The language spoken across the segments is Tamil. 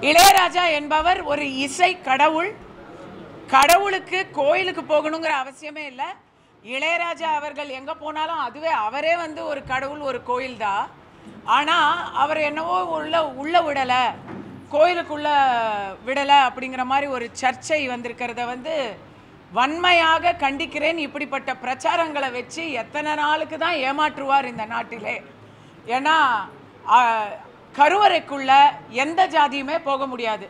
இளையராஜா என்பவர் ஒரு இசை கடவுள். கடவுளுக்கு கோயிலுக்கு போகணுங்கிற அவசியமே இல்லை. இளையராஜா அவர்கள் எங்கே போனாலும் அதுவே அவரே வந்து ஒரு கடவுள், ஒரு கோயில் தான். ஆனால் அவர் என்னவோ உள்ள விடலை, கோயிலுக்குள்ள விடலை அப்படிங்கிற மாதிரி ஒரு சர்ச்சை வந்திருக்கிறத வந்து வன்மையாக கண்டிக்கிறேன். இப்படிப்பட்ட பிரச்சாரங்களை வச்சு எத்தனை நாளுக்கு தான் ஏமாற்றுவார் இந்த நாட்டிலே? ஏன்னா கருவறைக்குள்ள எந்த ஜாதியுமே போக முடியாது.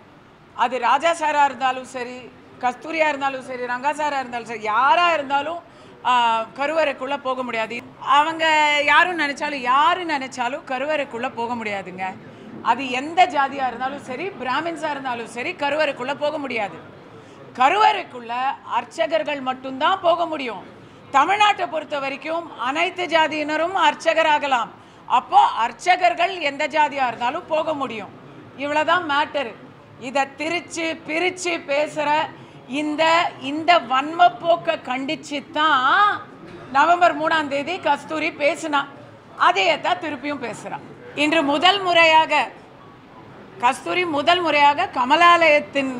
அது ராஜா சாராக இருந்தாலும் சரி, கஸ்தூரியாக இருந்தாலும் சரி, ரங்கா சாராக இருந்தாலும் சரி, யாராக இருந்தாலும் கருவறைக்குள்ளே போக முடியாது. அவங்க யாரு நினச்சாலும் கருவறைக்குள்ளே போக முடியாதுங்க. அது எந்த ஜாதியாக இருந்தாலும் சரி, பிராமின்ஸாக இருந்தாலும் சரி, கருவறைக்குள்ளே போக முடியாது. கருவறைக்குள்ள அர்ச்சகர்கள் மட்டும்தான் போக முடியும். தமிழ்நாட்டை பொறுத்த வரைக்கும் அனைத்து ஜாதியினரும் அர்ச்சகராகலாம். அப்போ அர்ச்சகர்கள் எந்த ஜாதியாக இருந்தாலும் போக முடியும். இவ்வளோதான் மேட்டரு. இதை பிரித்து பேசுகிற இந்த வன்மப்போக்கை கண்டிச்சு தான் நவம்பர் 3ஆம் தேதி கஸ்தூரி பேசினா. அதையே தான் திருப்பியும் பேசுகிறான். இன்று கஸ்தூரி முதல் முறையாக கமலாலயத்தின்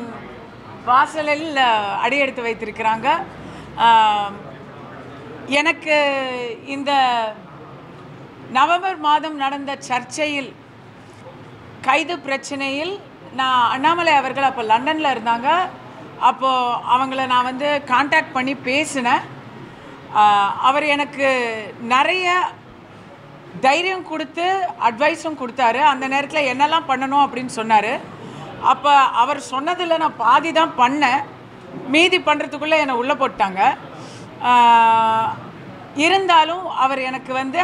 வாசலில் அடியெடுத்து வைத்திருக்கிறாங்க. எனக்கு இந்த நவம்பர் மாதம் நடந்த சர்ச்சையில், கைது பிரச்சனையில் நான் அண்ணாமலை அவர்கள் அப்போ லண்டனில் இருந்தாங்க. அப்போது அவங்கள நான் வந்து காண்டாக்ட் பண்ணி பேசினேன். அவர் எனக்கு நிறைய தைரியம் கொடுத்து அட்வைஸும் கொடுத்தாரு. அந்த நேரத்தில் என்னெல்லாம் பண்ணணும் அப்படின்னு சொன்னார். அப்போ அவர் சொன்னதில் நான் பாதி தான் பண்ணேன், மீதி பண்ணுறதுக்குள்ளே என்னை உள்ளே போட்டாங்க. இருந்தாலும் அவர் எனக்கு வந்து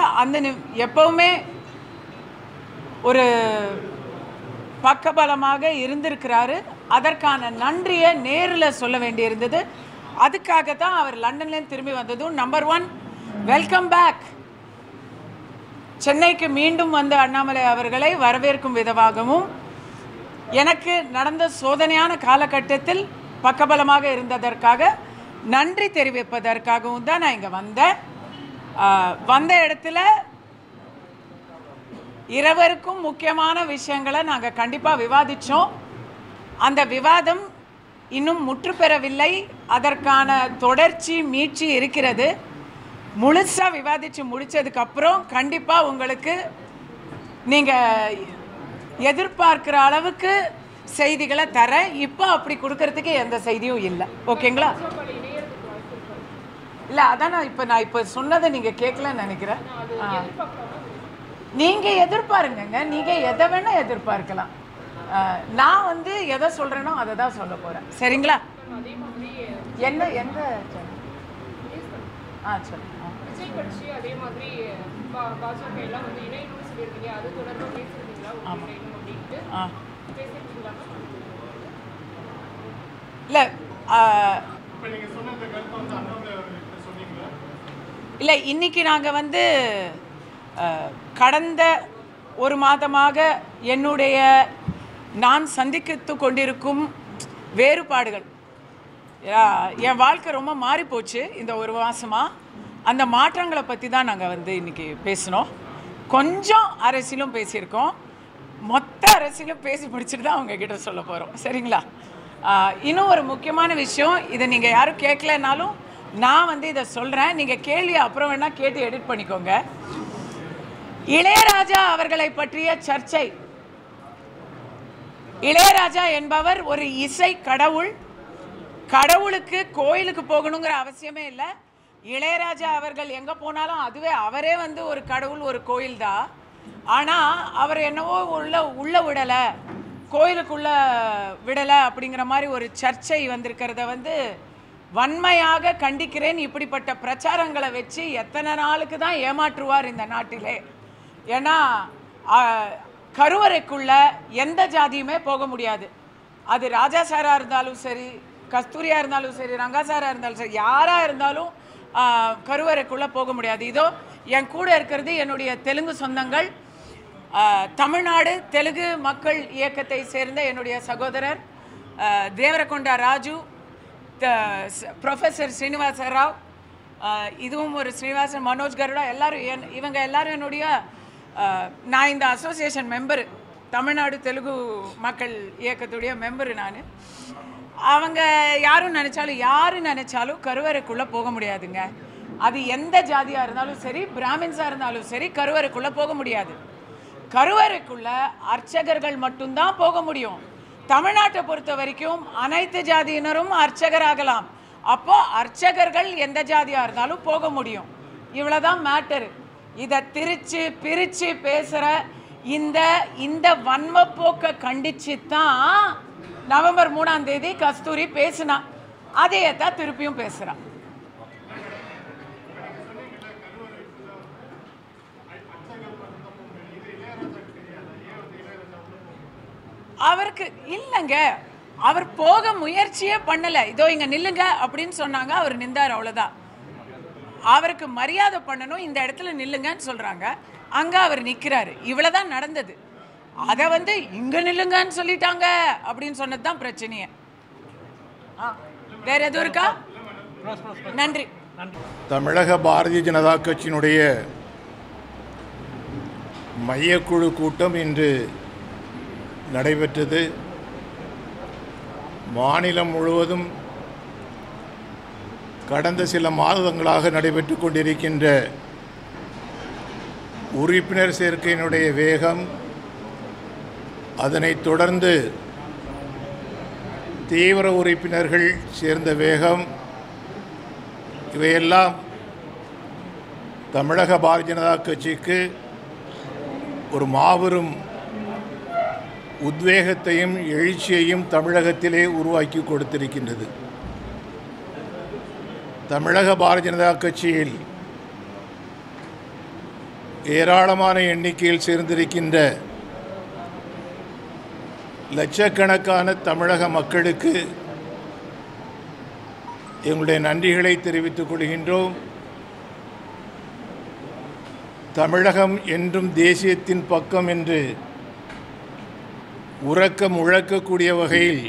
எப்பவுமே ஒரு பக்கபலமாக இருந்திருக்கிறாரு. அதற்கான நன்றியை நேரில் சொல்ல வேண்டியிருந்தது. அதுக்காக தான் அவர் லண்டன்லேருந்து திரும்பி வந்ததும். Number 1, welcome back. சென்னைக்கு மீண்டும் வந்து அண்ணாமலை அவர்களை வரவேற்கும் விதமாகவும், எனக்கு நடந்த சோதனையான காலகட்டத்தில் பக்கபலமாக இருந்ததற்காக நன்றி தெரிவிப்பதற்காகவும் தான் நான் இங்கே வந்தேன். வந்த இடத்துல இருவருக்கும் முக்கியமான விஷயங்களை நாங்கள் கண்டிப்பாக விவாதித்தோம். அந்த விவாதம் இன்னும் முற்று பெறவில்லை. அதற்கான தொடர்ச்சி மீட்சி இருக்கிறது. முழுசாக விவாதித்து முடித்ததுக்கப்புறம் கண்டிப்பாக உங்களுக்கு நீங்கள் எதிர்பார்க்குற அளவுக்கு செய்திகளை தரேன். இப்போ அப்படி கொடுக்கறதுக்கு எந்த செய்தியும் இல்லை. ஓகேங்களா? இல்லை, அதான் நான் இப்போ சொன்னதை நீங்கள் கேட்கலன்னு நினைக்கிறேன். நீங்கள் எதிர்பாருங்க, நீங்கள் எதை வேணால் எதிர்பார்க்கலாம். நான் வந்து எதை சொல்கிறேனோ அதை தான் சொல்ல போகிறேன். சரிங்களா? எந்த சொல்லுங்க. இல்லை, இன்னைக்கு நாங்கள் வந்து கடந்த ஒரு மாதமாக நான் சந்தித்து கொண்டிருக்கும் வேறுபாடுகள், என் வாழ்க்கை ரொம்ப மாறிப்போச்சு இந்த ஒரு மாதமாக. அந்த மாற்றங்களை பற்றி தான் நாங்கள் வந்து இன்றைக்கி பேசினோம். கொஞ்சம் அரசியலும் பேசியிருக்கோம். மொத்த அரசியலும் பேசி முடிச்சுட்டு தான் அவங்கக்கிட்ட சொல்ல போகிறோம். சரிங்களா? இன்னும் ஒரு முக்கியமான விஷயம், இதை நீங்கள் யாரும் கேட்கலனாலும் நான் வந்து இதை சொல்கிறேன். நீங்கள் கேள்வி அப்புறம் வேணால் கேட்டு எடிட் பண்ணிக்கோங்க. இளையராஜா அவர்களை பற்றிய சர்ச்சை. இளையராஜா என்பவர் ஒரு இசை கடவுள். கடவுளுக்கு கோயிலுக்கு போகணுங்கிற அவசியமே இல்லை. இளையராஜா அவர்கள் எங்கே போனாலும் அதுவே அவரே வந்து ஒரு கடவுள், ஒரு கோயில் தான். ஆனால் அவர் என்னவோ உள்ள விடலை, கோயிலுக்குள்ள விடலை அப்படிங்கிற மாதிரி ஒரு சர்ச்சை வந்திருக்கிறத வந்து வன்மையாக கண்டிக்கிறேன். இப்படிப்பட்ட பிரச்சாரங்களை வச்சு எத்தனை நாளுக்கு தான் ஏமாற்றுவார் இந்த நாட்டிலே? ஏன்னா கருவறைக்குள்ள எந்த ஜாதியுமே போக முடியாது. அது ராஜா சாராக இருந்தாலும் சரி, கஸ்தூரியாக இருந்தாலும் சரி, ரங்கா சாராக இருந்தாலும் சரி, யாராக இருந்தாலும் கருவறைக்குள்ளே போக முடியாது. இதோ என் கூட இருக்கிறது என்னுடைய தெலுங்கு சொந்தங்கள். தமிழ்நாடு தெலுங்கு மக்கள் இயக்கத்தை சேர்ந்த என்னுடைய சகோதரர் தேவரகொண்டா ராஜு, ப்ரொஃபஸர் ஸ்ரீனிவாச ராவ், இதுவும் ஒரு ஸ்ரீனிவாசன், மனோஜ் கருடா, இவங்க எல்லாரும் என்னுடைய நான் இந்த அசோசியேஷன் மெம்பர். தமிழ்நாடு தெலுங்கு மக்கள் இயக்கத்துடைய மெம்பரு நான். அவங்க யாரும் நினச்சாலும் கருவறைக்குள்ளே போக முடியாதுங்க. அது எந்த ஜாதியாக இருந்தாலும் சரி, பிராமின்ஸாக இருந்தாலும் சரி, கருவறைக்குள்ளே போக முடியாது. கருவறைக்குள்ளே அர்ச்சகர்கள் மட்டும்தான் போக முடியும். தமிழ்நாட்டை பொறுத்த வரைக்கும் அனைத்து ஜாதியினரும் அர்ச்சகராகலாம். அப்போ அர்ச்சகர்கள் எந்த ஜாதியாக இருந்தாலும் போக முடியும். இவ்வளோதான் மேட்டரு. இதை பிரித்து பேசுகிற இந்த வன்மப்போக்கை கண்டித்து தான் நவம்பர் 3ஆம் தேதி கஸ்தூரி பேசினா. அதையே தான் திருப்பியும் பேசுகிறான். அவருக்கு இல்லைங்க, அவர் போக முயற்சியே பண்ணலை. இதோ இங்கே நில்லுங்க அப்படின்னு சொன்னாங்க, அவர் நின்றார், அவ்வளோதான். அவருக்கு மரியாதை பண்ணணும், இந்த இடத்துல நில்லுங்கன்னு சொல்கிறாங்க, அங்கே அவர் நிற்கிறாரு. இவ்வளோதான் நடந்தது. அதை இங்கே நில்லுங்கன்னு சொல்லிட்டாங்க அப்படின்னு சொன்னது தான் பிரச்சனையே. வேற எதுவும் இருக்கா? நன்றி. தமிழக பாரதிய ஜனதா கட்சியினுடைய மையக்குழு கூட்டம் இன்று நடைபெற்றது. மாநிலம் முழுவதும் கடந்த சில மாதங்களாக நடைபெற்று கொண்டிருக்கின்ற உறுப்பினர் சேர்க்கையினுடைய வேகம், அதனைத் தொடர்ந்து தீவிர உறுப்பினர்கள் சேர்ந்த வேகம், இவையெல்லாம் தமிழக பாரதிய ஜனதா கட்சிக்கு ஒரு மாபெரும் உத்வேகத்தையும் எழுச்சியையும் தமிழகத்திலே உருவாக்கி கொடுத்திருக்கின்றது. தமிழக பாரதிய ஜனதா கட்சியில் ஏராளமான எண்ணிக்கையில் சேர்ந்திருக்கின்ற லட்சக்கணக்கான தமிழக மக்களுக்கு எங்களுடைய நன்றிகளை தெரிவித்துக் கொள்கின்றோம். தமிழகம் என்றும் தேசியத்தின் பக்கம் என்று உறக்க முழக்கக்கூடிய வகையில்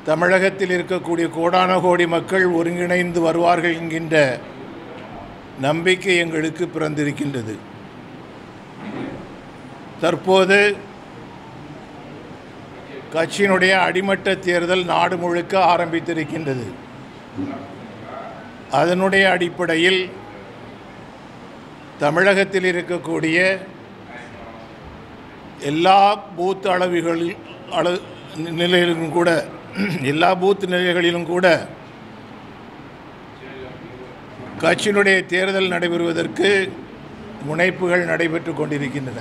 தமிழகத்தில் இருக்கக்கூடிய கோடான கோடி மக்கள் ஒருங்கிணைந்து வருவார்கள் என்கின்ற நம்பிக்கை எங்களுக்கு பிறந்திருக்கின்றது. தற்போது கட்சியினுடைய அடிமட்ட தேர்தல் நாடு முழுக்க ஆரம்பித்திருக்கின்றது. அதனுடைய அடிப்படையில் தமிழகத்தில் இருக்கக்கூடிய எல்லா பூத் நிலையிலும் கூட எல்லா பூத் நிலைகளிலும் கூட கட்சியினுடைய தேர்தல் நடைபெறுவதற்கு முனைப்புகள் நடைபெற்று கொண்டிருக்கின்றன.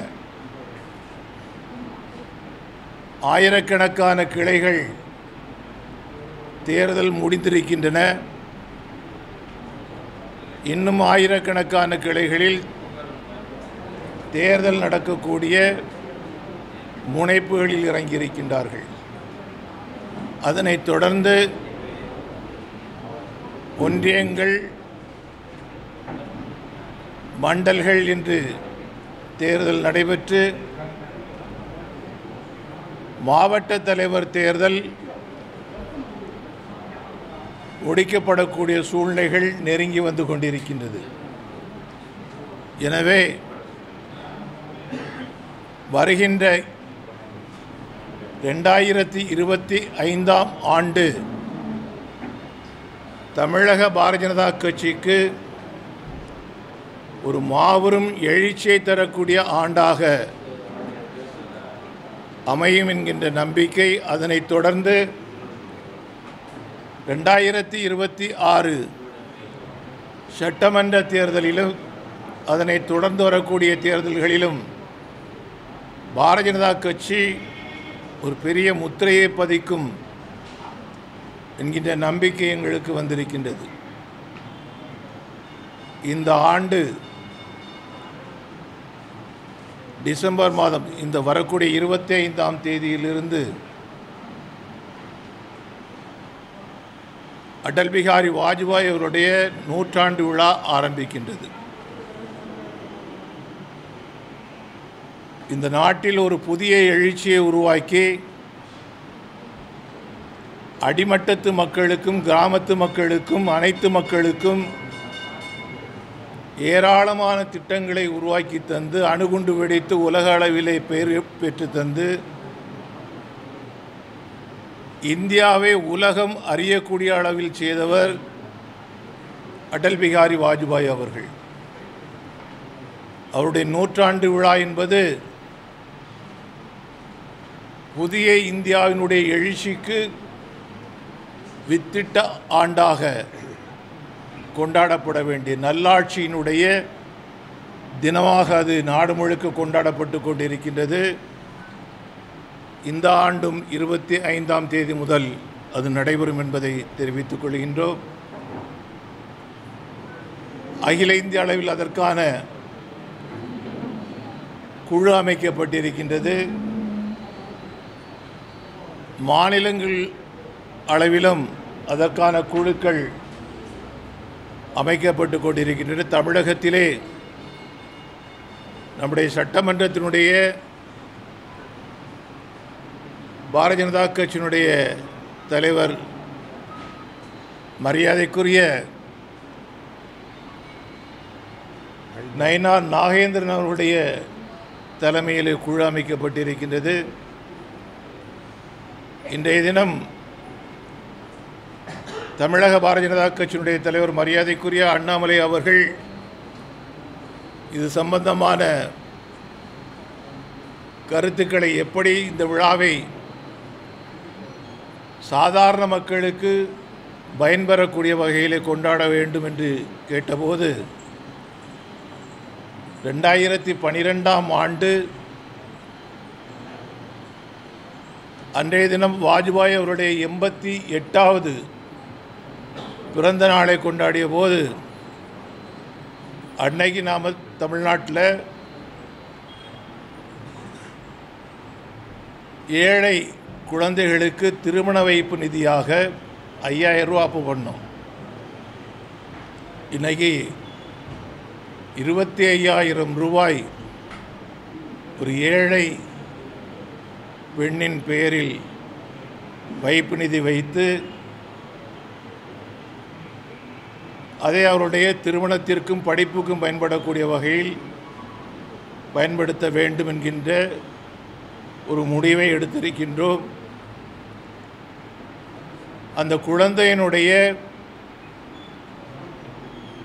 ஆயிரக்கணக்கான கிளைகள் தேர்தல் முடிந்திருக்கின்றன. இன்னும் ஆயிரக்கணக்கான கிளைகளில் தேர்தல் நடக்கக்கூடிய முனைப்புகளில் இறங்கியிருக்கின்றார்கள். அதனைத் தொடர்ந்து ஒன்றியங்கள், மண்டல்கள் என்று தேர்தல் நடைபெற்று மாவட்ட தலைவர் தேர்தல் முடிக்கப்படக்கூடிய சூழ்நிலைகள் நெருங்கி வந்து கொண்டிருக்கின்றது. எனவே வருகின்ற 2025 ஆண்டு தமிழக பாரதிய ஜனதா கட்சிக்கு ஒரு மாபெரும் எழுச்சியை தரக்கூடிய ஆண்டாக அமையும் என்கின்ற நம்பிக்கை, அதனைத் தொடர்ந்து 2026 சட்டமன்ற தேர்தலிலும் அதனைத் தொடர்ந்து வரக்கூடிய தேர்தல்களிலும் பாரதிய ஜனதா கட்சி ஒரு பெரிய முத்திரையை பதிக்கும் என்கின்ற நம்பிக்கை எங்களுக்கு வந்திருக்கின்றது. இந்த ஆண்டு டிசம்பர் மாதம், இந்த வரக்கூடிய 25ஆம் தேதியிலிருந்து அடல் பிகாரி வாஜ்பாய் அவருடைய 100ஆண்டு விழா ஆரம்பிக்கின்றது. இந்த நாட்டில் ஒரு புதிய எழுச்சியை உருவாக்கி அடிமட்டத்து மக்களுக்கும் கிராமத்து மக்களுக்கும் அனைத்து மக்களுக்கும் ஏராளமான திட்டங்களை உருவாக்கி தந்து அணுகுண்டு வெடித்து உலக அளவிலே பெயர் பெற்று தந்து இந்தியாவை உலகம் அறியக்கூடிய அளவில் செய்தவர் அடல் பிகாரி வாஜ்பாய் அவர்கள். அவருடைய 100ஆண்டு விழா என்பது புதிய இந்தியாவினுடைய எழுச்சிக்கு வித்திட்ட ஆண்டாக கொண்டாடப்பட வேண்டிய நல்லாட்சியினுடைய தினமாக அது நாடு முழுக்க கொண்டாடப்பட்டு கொண்டிருக்கின்றது. இந்த ஆண்டும் 25ஆம் தேதி முதல் அது நடைபெறும் என்பதை தெரிவித்துக் கொள்கின்றோம். அகில இந்திய அளவில் அதற்கான குழு அமைக்கப்பட்டிருக்கின்றது. மாநிலங்கள் அளவிலும் அதற்கான குழுக்கள் அமைக்கப்பட்டு கொண்டிருக்கின்றன. தமிழகத்திலே நம்முடைய சட்டமன்றத்தினுடைய பாரதிய ஜனதா கட்சியினுடைய தலைவர் மரியாதைக்குரிய நயினார் நாகேந்திரன் அவருடைய தலைமையில் குழு அமைக்கப்பட்டிருக்கின்றது. இன்றைய தினம் தமிழக பாரதிய ஜனதா கட்சியினுடைய தலைவர் மரியாதைக்குரிய அண்ணாமலை அவர்கள் இது சம்பந்தமான கருத்துக்களை எப்படி இந்த விழாவை சாதாரண மக்களுக்கு பயன்பெறக்கூடிய வகையிலே கொண்டாட வேண்டும் என்று கேட்டபோது 2012ஆம் ஆண்டு அன்றைய தினம் வாஜ்பாய் அவருடைய 88வது பிறந்த நாளை கொண்டாடிய போது அன்னைக்கு நாம் தமிழ்நாட்டில் ஏழை குழந்தைகளுக்கு திருமண வைப்பு நிதியாக 5000 ரூபா அப்போ பண்ணோம். இன்றைக்கி 25,000 ரூபாய் ஒரு ஏழை பெண்ணின் பெயரில் வைப்பு நிதி வைத்து அதை அவருடைய திருமணத்திற்கும் படிப்புக்கும் பயன்படக்கூடிய வகையில் பயன்படுத்த வேண்டும் என்கின்ற ஒரு முடிவை எடுத்திருக்கின்றோம். அந்த குழந்தையினுடைய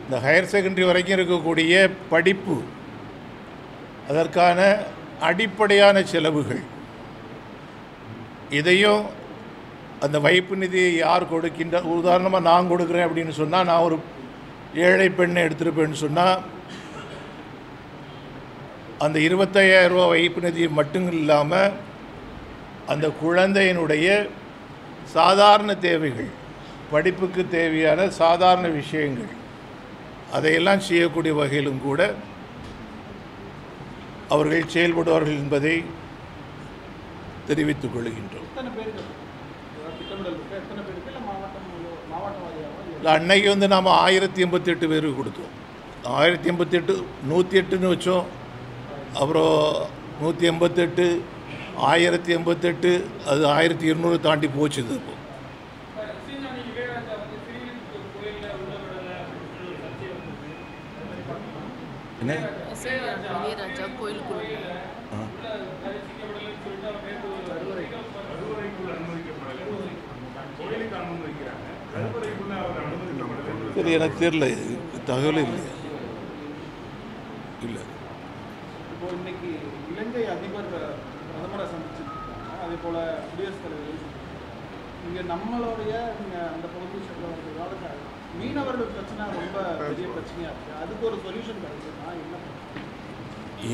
இந்த ஹையர் செகண்டரி வரைக்கும் இருக்கக்கூடிய படிப்பு அதற்கான அடிப்படையான செலவுகள் இதையும் அந்த வைப்பு நிதியை யார் கொடுக்கின்ற உதாரணமாக நான் கொடுக்குறேன் அப்படின்னு சொன்னால் நான் ஒரு ஏழை பெண்ணை எடுத்துருப்பேன்னு சொன்னால் அந்த 25,000 ரூபா வைப்பு நிதியை மட்டும் இல்லாமல் அந்த குழந்தையினுடைய சாதாரண தேவைகள் படிப்புக்கு தேவையான சாதாரண விஷயங்கள் அதையெல்லாம் செய்யக்கூடிய வகையிலும் கூட அவர்கள் செயல்படுவார்கள் என்பதை தெரிவித்துக் கொள்கின்றோம். அன்னைக்கு வந்து நாம் 1088 பேருக்கு கொடுத்தோம். 1088 108ன்னு வச்சோம். அப்புறம் 188 1088 அது 1200 தாண்டி போச்சுது. இப்போ என்ன சரி எனக்கு தெரியல, தகவல் இல்லை. இல்லை இப்போ இன்னைக்கு இலங்கை அதிபர் பிரதமரை சந்திச்சிருக்காங்க, அதே போல் குடியரசுத் தலைவர் இங்கே நம்மளுடைய அந்த பகுதி சொல்கிறதுனால மீனவர்கள் பிரச்சனை ரொம்ப பெரிய பிரச்சனையாக இருக்குது. அதுக்கு ஒரு சொல்யூஷன் கிடைக்குதுன்னா என்ன?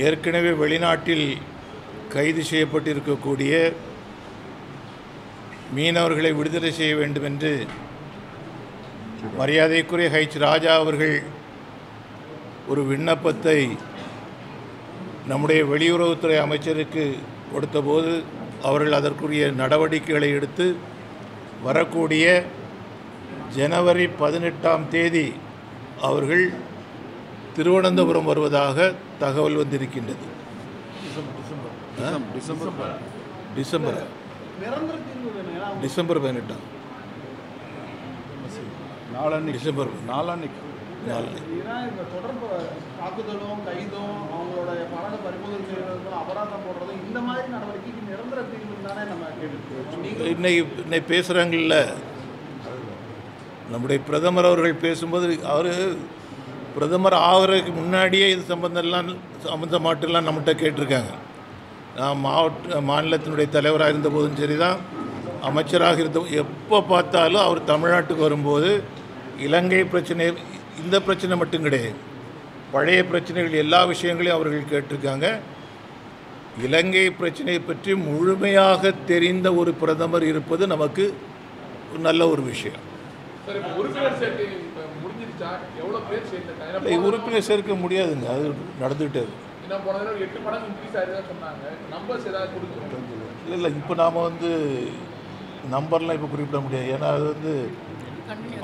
ஏற்கனவே வெளிநாட்டில் கைது செய்யப்பட்டிருக்கக்கூடிய மீனவர்களை விடுதலை செய்ய வேண்டும் என்று மரியாதைக்குரிய ஹைச் ராஜா அவர்கள் ஒரு விண்ணப்பத்தை நம்முடைய வெளியுறவுத்துறை அமைச்சருக்கு கொடுத்தபோது அவர்கள் அதற்குரிய நடவடிக்கைகளை எடுத்து வரக்கூடிய ஜனவரி 18ஆம் தேதி அவர்கள் திருவனந்தபுரம் வருவதாக தகவல் வந்திருக்கின்றது. டிசம்பர் 18 டிசம்பர் 4 ஏன்னா இந்த தொடர்பு தாக்குதலும் கைதும் அவங்களோட பணத்தை பறிமுதல் செய்வதும் அபராதம் போடுறதும் இந்த மாதிரி நடவடிக்கைக்கு நிரந்தர தீர்வு தானே நம்ம கேட்டு இன்னைக்கு பேசுகிறாங்கல்ல, நம்முடைய பிரதமர் அவர்கள் பேசும்போது அவர் பிரதமர் ஆகிறதுக்கு முன்னாடியே இது சம்பந்தமாட்டெல்லாம் நம்மகிட்ட கேட்டிருக்காங்க. நான் மாநிலத்தினுடைய தலைவராக இருந்தபோதும் சரி தான், அமைச்சராக இருந்த எப்போ பார்த்தாலும் அவர் தமிழ்நாட்டுக்கு வரும்போது இலங்கை பிரச்சனை, இந்த பிரச்சனை மட்டும் கிடையாது, பழைய பிரச்சனைகள் எல்லா விஷயங்களையும் அவர்கள் கேட்டிருக்காங்க. இலங்கை பிரச்சனையை பற்றி முழுமையாக தெரிந்த ஒரு பிரதமர் இருப்பது நமக்கு நல்ல ஒரு விஷயம். உறுப்பினர் சேர்க்க முடியாதுங்க, அது நடந்துகிட்டே இருக்கு. இல்லை இப்போ நாம் நம்பர்லாம் இப்போ குறிப்பிட முடியாது, ஏன்னா அது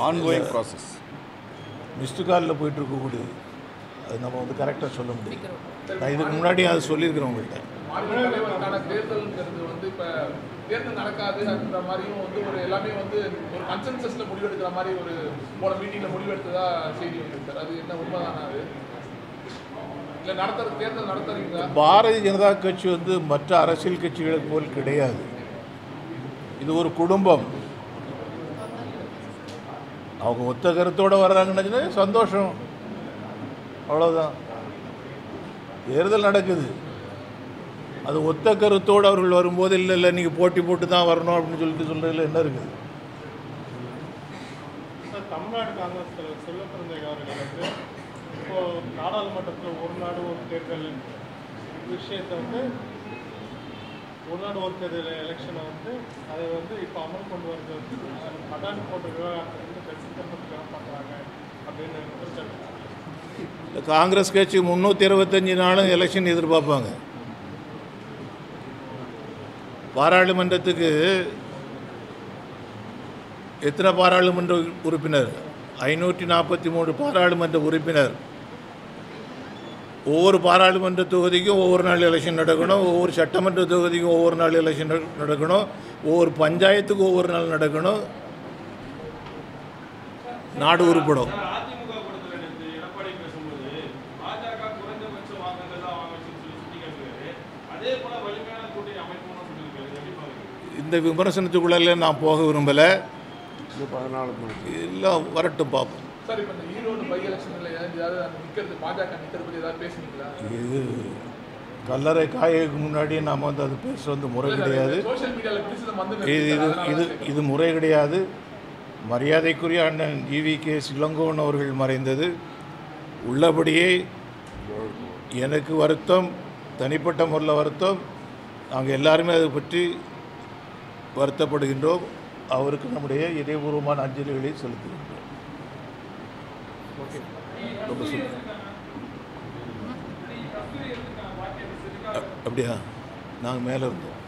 ஆன்கோயிங் ப்ராசஸ், மிஸ்டு காலில் போயிட்டு இருக்கக்கூடியது. அது நம்ம கரெக்டாக சொல்ல முடியும். நான் இதுக்கு முன்னாடி அதை சொல்லியிருக்கிறேன் உங்கள்கிட்ட. தேர்தல் நடக்காது அப்படின்ற மாதிரியும் ஒரு எல்லாமே ஒரு கன்சென்சஸ்ல முடிவெடுக்கிற மாதிரி ஒரு போன மீட்டிங்ல முடிவெடுத்ததா செய்தி வந்திருக்காரு. அது என்ன உண்மைதானா? அது இல்லை நடத்துற தேர்தல் நடத்துறீங்களா? பாரதிய ஜனதா கட்சி மற்ற அரசியல் கட்சிகளை போல் கிடையாது. இது ஒரு குடும்பம். அவங்க ஒத்த கருத்தோடு வர்றாங்கன்னு சந்தோஷம், அவ்வளோதான். தேர்தல் நடக்குது, அது ஒத்த கருத்தோடு அவர்கள் வரும்போது இல்லை நீங்கள் போட்டி போட்டு தான் வரணும் அப்படின்னு சொல்கிறதுல என்ன இருக்குது? தமிழ்நாடு காங்கிரஸ் தலைவர் செல்வப்பிரந்தை அவர்களுக்கு இப்போது நாடாளுமன்றத்தில் ஒரு நாடு ஒரு தேர்தல் விஷயத்தை ஒரு நாடு ஒரு தேர்தல் எலெக்ஷனை அதை இப்போ அமல் கொண்டு வரது அதானி போன்ற விவகாரத்தை கட்சி தரத்துக்காக பண்ணுறாங்க அப்படின்னு குற்றச்சாட்டு. காங்கிரஸ் கட்சி 325 நாளும் எலெக்ஷன் எதிர்பார்ப்பாங்க. பாராளுமன்றத்துக்கு எத்தனை பாராளுமன்ற உறுப்பினர்? 543 பாராளுமன்ற உறுப்பினர். ஒவ்வொரு பாராளுமன்ற தொகுதிக்கும் ஒவ்வொரு நாள் எலெக்ஷன் நடக்கணும், ஒவ்வொரு சட்டமன்ற தொகுதிக்கும் ஒவ்வொரு நாள் எலெக்ஷன் நடக்கணும், ஒவ்வொரு பஞ்சாயத்துக்கும் ஒவ்வொரு நாள் நடக்கணும். நாடு உருப்படும். இந்த விமர்சனத்துக்குள்ளே நான் போக விரும்பலை. 14 இல்லை, வரட்டும் பார்ப்போம். இது கல்லறை காயக்கு முன்னாடி நாம் அது பேசுவது முறை கிடையாது. இது முறை கிடையாது. மரியாதைக்குரிய அண்ணன் GVK இளங்கோவன் அவர்கள் மறைந்தது உள்ளபடியே எனக்கு வருத்தம், தனிப்பட்ட முறையில் வருத்தம். நாங்கள் எல்லாருமே அதை பற்றி வருத்தப்படுகின்றோம். அவருக்கு நம்முடைய இதயபூர்வமான அஞ்சலிகளை செலுத்துகின்றோம். ரொம்ப அப்படியா? நாங்கள் மேலே இருந்தோம்.